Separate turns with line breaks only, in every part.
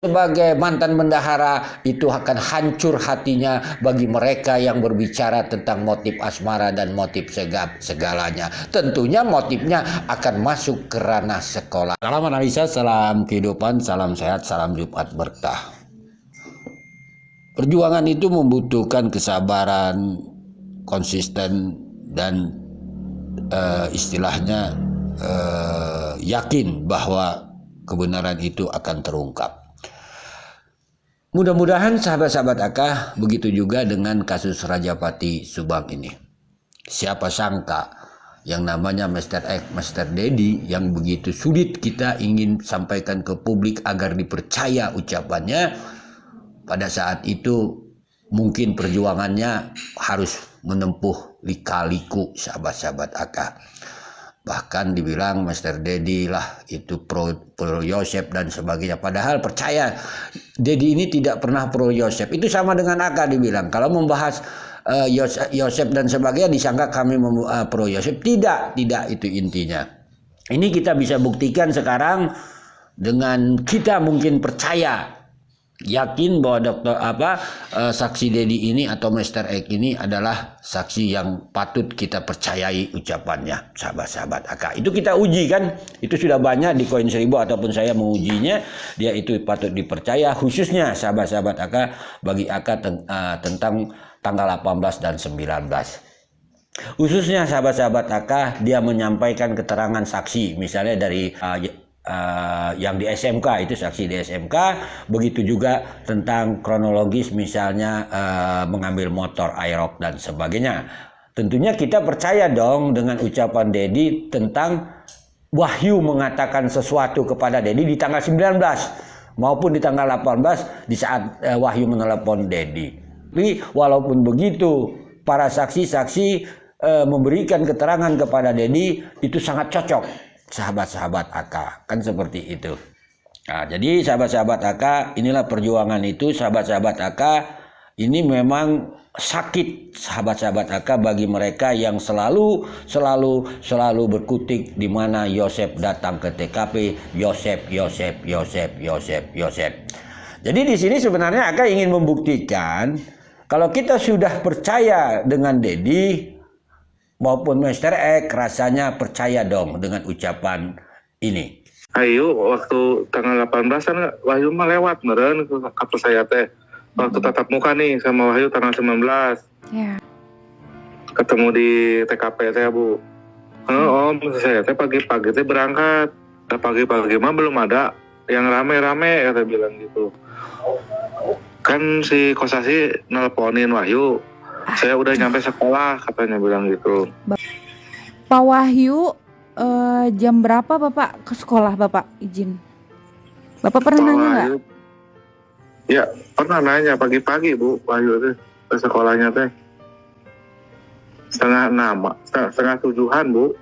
Sebagai mantan bendahara itu akan hancur hatinya bagi mereka yang berbicara tentang motif asmara dan motif segalanya. Tentunya motifnya akan masuk ke ranah sekolah. Salam analisa, salam kehidupan, salam sehat, salam Jumat berkah. Perjuangan itu membutuhkan kesabaran, konsisten, dan istilahnya yakin bahwa kebenaran itu akan terungkap. Mudah-mudahan sahabat-sahabat Akah begitu juga dengan kasus Rajapati Subang ini. Siapa sangka yang namanya Mr. X, Mr. Dedi yang begitu sulit kita ingin sampaikan ke publik agar dipercaya ucapannya, pada saat itu mungkin perjuangannya harus menempuh lika-liku sahabat-sahabat Akah. Bahkan dibilang Mr. Dedi lah itu pro Yosep dan sebagainya. Padahal percaya Dedi ini tidak pernah pro Yosep. Itu sama dengan Akah dibilang. Kalau membahas Yosep dan sebagainya disangka kami pro Yosep. Tidak itu intinya. Ini kita bisa buktikan sekarang dengan kita mungkin percaya, yakin bahwa saksi Dedi ini atau Mr. X ini adalah saksi yang patut kita percayai ucapannya, sahabat-sahabat Akah. Itu kita uji kan, itu sudah banyak di Koin Seribu ataupun saya mengujinya, dia itu patut dipercaya, khususnya sahabat-sahabat Akah, bagi Akah tentang tanggal 18 dan 19. Khususnya sahabat-sahabat Akah, dia menyampaikan keterangan saksi, misalnya dari yang di SMK, itu saksi di SMK, begitu juga tentang kronologis misalnya mengambil motor Aerox dan sebagainya. Tentunya kita percaya dong dengan ucapan Dedi tentang Wahyu mengatakan sesuatu kepada Dedi di tanggal 19 maupun di tanggal 18 di saat Wahyu menelepon Dedi. Tapi walaupun begitu, para saksi-saksi memberikan keterangan kepada Dedi itu sangat cocok, sahabat-sahabat Akah, kan seperti itu. Nah, jadi sahabat-sahabat Akah, inilah perjuangan itu, sahabat-sahabat Akah. Ini memang sakit, sahabat-sahabat Akah, bagi mereka yang selalu berkutik di mana Yosep datang ke TKP, Yosep. Jadi di sini sebenarnya Akah ingin membuktikan kalau kita sudah percaya dengan Dedi maupun Mr. X, rasanya percaya dong dengan ucapan ini.
Ayo waktu tanggal 18 kan Wahyu mah lewat meren ke kapal saya teh. Waktu tatap muka nih sama Wahyu tanggal 19.
Ya.
Ketemu di TKP teh, Bu. Om, saya teh pagi-pagi teh berangkat. Nah, pagi-pagi mah belum ada yang rame-rame, kata bilang gitu. Kan si Kosasi nelponin Wahyu. Saya udah nyampe sekolah, katanya bilang gitu.
Pak Wahyu, jam berapa Bapak ke sekolah Bapak izin? Bapak pernah nanya nggak?
Ya, pernah nanya pagi-pagi Bu, Wahyu tuh ke sekolahnya teh. Setengah 7-an Bu.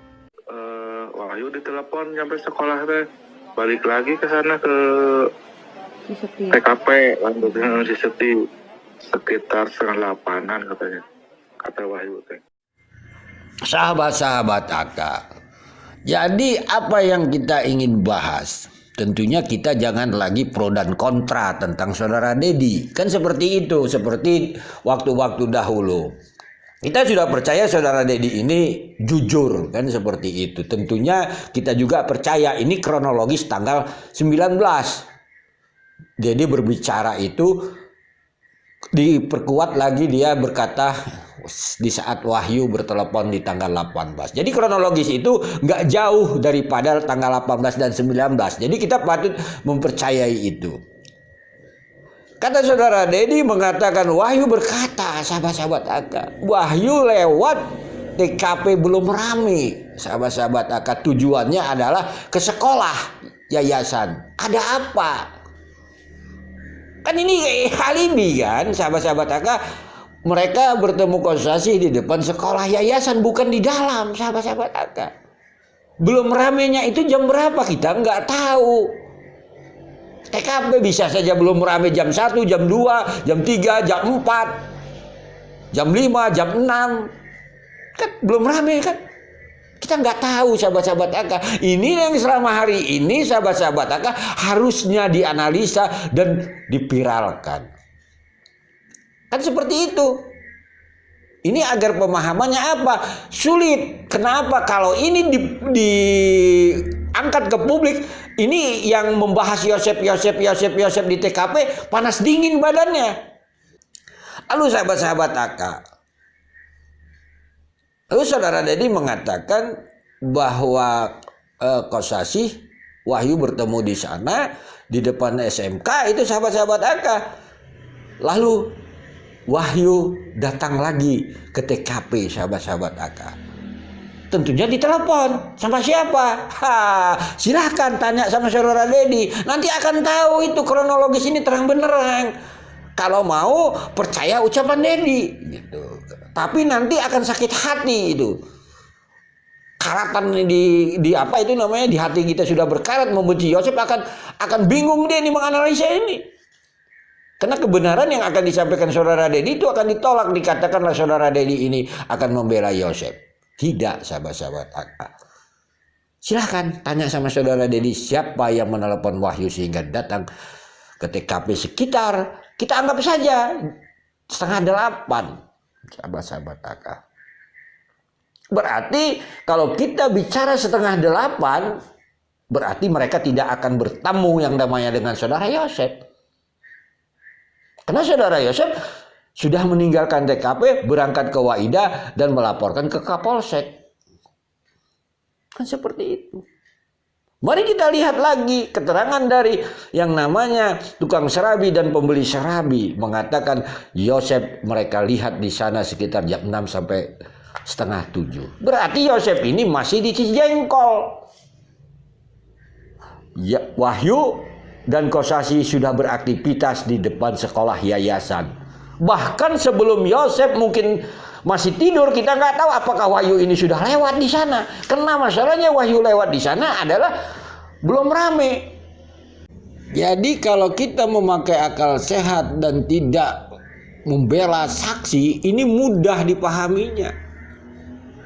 Wahyu ditelepon nyampe sekolah teh. Balik lagi ke sana ke TKP, lanjutnya si Seti. Sekitar 7:30 katanya, kata Wahyu teh.
Sahabat-sahabat Akah, jadi apa yang kita ingin bahas, tentunya kita jangan lagi pro dan kontra tentang saudara Dedi. Kan seperti itu, seperti waktu-waktu dahulu. Kita sudah percaya saudara Dedi ini jujur, kan seperti itu. Tentunya kita juga percaya ini kronologis tanggal 19. Dedi berbicara itu diperkuat lagi, dia berkata di saat Wahyu bertelepon di tanggal 18. Jadi kronologis itu nggak jauh daripada tanggal 18 dan 19. Jadi kita patut mempercayai itu. Kata saudara Dedi mengatakan, Wahyu berkata, sahabat-sahabat Akah, Wahyu lewat TKP belum rame. Sahabat-sahabat Akah, tujuannya adalah ke sekolah yayasan. Ada apa? Kan ini alibi kan, sahabat-sahabat Akah. Mereka bertemu konsultasi di depan sekolah yayasan, bukan di dalam, sahabat-sahabat Akah. Belum ramenya itu jam berapa kita nggak tahu. TKP bisa saja belum rame jam 1, jam 2, jam 3, jam 4, jam 5, jam 6. Kan belum rame kan. Kita nggak tahu sahabat-sahabat Aka. Ini yang selama hari ini sahabat-sahabat Aka harusnya dianalisa dan dipiralkan. Kan seperti itu. Ini agar pemahamannya apa? Sulit. Kenapa? Kalau ini diangkat ke publik, ini yang membahas Yosep di TKP panas dingin badannya. Lalu sahabat-sahabat Aka, lalu saudara Dedi mengatakan bahwa Kosasih Wahyu bertemu di sana di depan SMK itu sahabat-sahabat Aka. Lalu Wahyu datang lagi ke TKP sahabat-sahabat Aka. Tentunya ditelepon sama siapa? Silahkan tanya sama saudara Dedi. Nanti akan tahu itu kronologis ini terang benderang. Kalau mau percaya ucapan Dedi gitu. Tapi nanti akan sakit hati itu. Karatan di apa itu namanya, di hati kita sudah berkarat membenci Yosef, akan bingung dia ini menganalisa ini. Karena kebenaran yang akan disampaikan saudara Dedi itu akan ditolak, dikatakanlah saudara Dedi ini akan membela Yosef. Tidak, sahabat-sahabat Aka. Silahkan tanya sama saudara Dedi siapa yang menelepon Wahyu sehingga datang ke TKP sekitar, kita anggap saja 7:30, sahabat-sahabat Aka. Berarti kalau kita bicara 7:30, berarti mereka tidak akan bertemu yang namanya dengan saudara Yosef. Karena saudara Yosef sudah meninggalkan TKP, berangkat ke Waida dan melaporkan ke Kapolsek. Kan seperti itu. Mari kita lihat lagi keterangan dari yang namanya tukang serabi dan pembeli serabi mengatakan Yosef mereka lihat di sana sekitar jam 6 sampai 6:30. Berarti Yosef ini masih di Cijengkol. Ya, Wahyu dan Kosasih sudah beraktivitas di depan sekolah yayasan. Bahkan sebelum Yosef mungkin masih tidur, kita nggak tahu apakah Wahyu ini sudah lewat di sana. Karena masalahnya Wahyu lewat di sana adalah belum rame. Jadi kalau kita memakai akal sehat dan tidak membela saksi, ini mudah dipahaminya.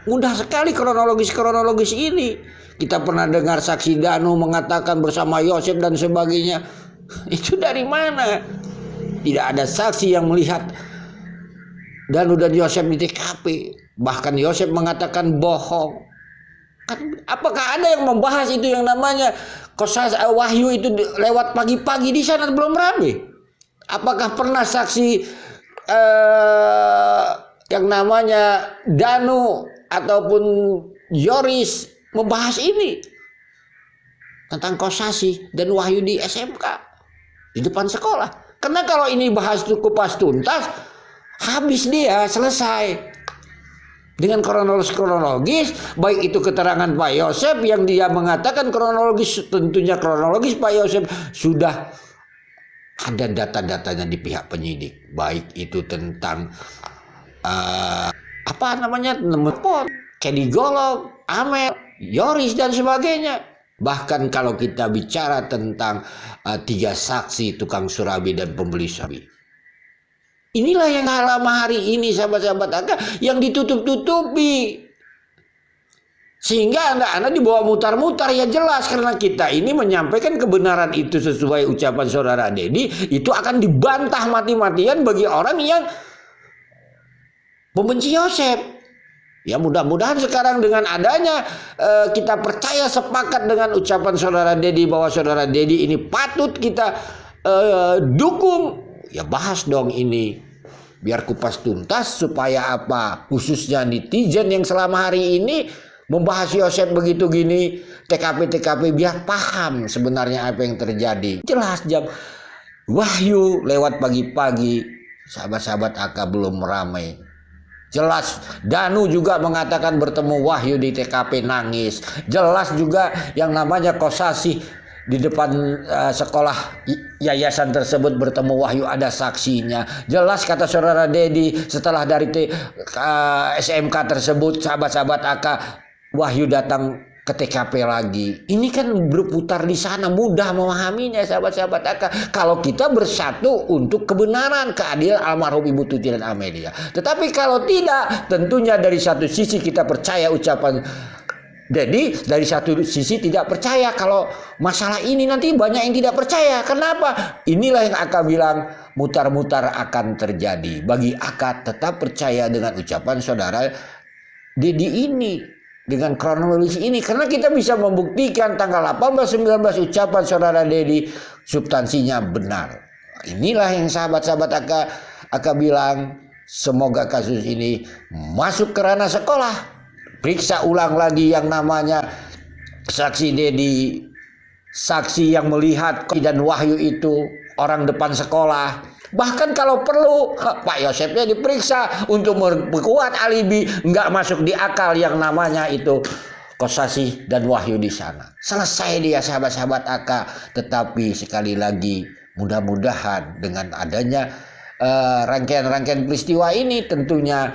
Mudah sekali kronologis ini. Kita pernah dengar saksi Danu mengatakan bersama Yosef dan sebagainya. Itu dari mana? Tidak ada saksi yang melihat Danu dan Yosef di TKP. Bahkan Yosef mengatakan bohong. Kan, apakah ada yang membahas itu yang namanya Wahyu itu lewat pagi-pagi di sana belum rame? Apakah pernah saksi yang namanya Danu ataupun Yoris membahas ini tentang Kosasih dan Wahyu di SMK di depan sekolah? Karena kalau ini bahas kupas tuntas, habis dia selesai dengan kronologis, baik itu keterangan Pak Yosef yang dia mengatakan kronologis, tentunya kronologis Pak Yosef sudah ada data-datanya di pihak penyidik, baik itu tentang apa namanya, telepon, Kedi Golok, Amel, Yoris dan sebagainya. Bahkan kalau kita bicara tentang 3 saksi tukang surabi dan pembeli surabi, inilah yang lama hari ini sahabat-sahabat Aka yang ditutup-tutupi. Sehingga anak-anak dibawa mutar-mutar, ya jelas karena kita ini menyampaikan kebenaran itu sesuai ucapan saudara Dedi, itu akan dibantah mati-matian bagi orang yang membenci Yosef. Ya mudah-mudahan sekarang dengan adanya kita percaya sepakat dengan ucapan saudara Dedi bahwa saudara Dedi ini patut kita dukung. Ya bahas dong ini. Biar kupas tuntas supaya apa? Khususnya netizen yang selama hari ini membahas Yosef begitu gini, TKP biar paham sebenarnya apa yang terjadi. Jelas jam Wahyu lewat pagi-pagi, sahabat-sahabat Aka belum ramai. Jelas Danu juga mengatakan bertemu Wahyu di TKP nangis. Jelas juga yang namanya Kosasih di depan sekolah yayasan tersebut bertemu Wahyu, ada saksinya. Jelas kata saudara Dedi setelah dari SMK tersebut sahabat-sahabat Aka Wahyu datang ke TKP lagi. Ini kan berputar di sana, mudah memahaminya sahabat-sahabat Aka. Kalau kita bersatu untuk kebenaran, keadilan almarhum Ibu Tuti dan Amelia. Tetapi kalau tidak, tentunya dari satu sisi kita percaya ucapan Jadi dari satu sisi tidak percaya kalau masalah ini nanti banyak yang tidak percaya. Kenapa? Inilah yang Aka bilang mutar-mutar akan terjadi. Bagi Aka tetap percaya dengan ucapan saudara Dedi ini. Dengan kronologis ini. Karena kita bisa membuktikan tanggal 18-19 ucapan saudara Dedi substansinya benar. Inilah yang sahabat-sahabat Aka bilang semoga kasus ini masuk ke ranah sekolah. Periksa ulang lagi yang namanya saksi Dedi, saksi yang melihat dan Wahyu itu orang depan sekolah. Bahkan kalau perlu Pak Yosefnya diperiksa untuk memperkuat alibi, nggak masuk di akal yang namanya itu Kosasih dan Wahyu di sana. Selesai dia sahabat-sahabat Aka. Tetapi sekali lagi mudah-mudahan dengan adanya rangkaian-rangkaian peristiwa ini tentunya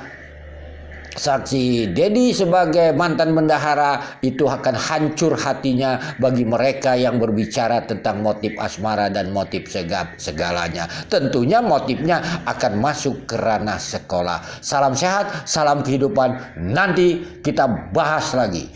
saksi Dedi sebagai mantan bendahara itu akan hancur hatinya bagi mereka yang berbicara tentang motif asmara dan motif segalanya. Tentunya motifnya akan masuk ke ranah sekolah. Salam sehat, salam kehidupan. Nanti kita bahas lagi.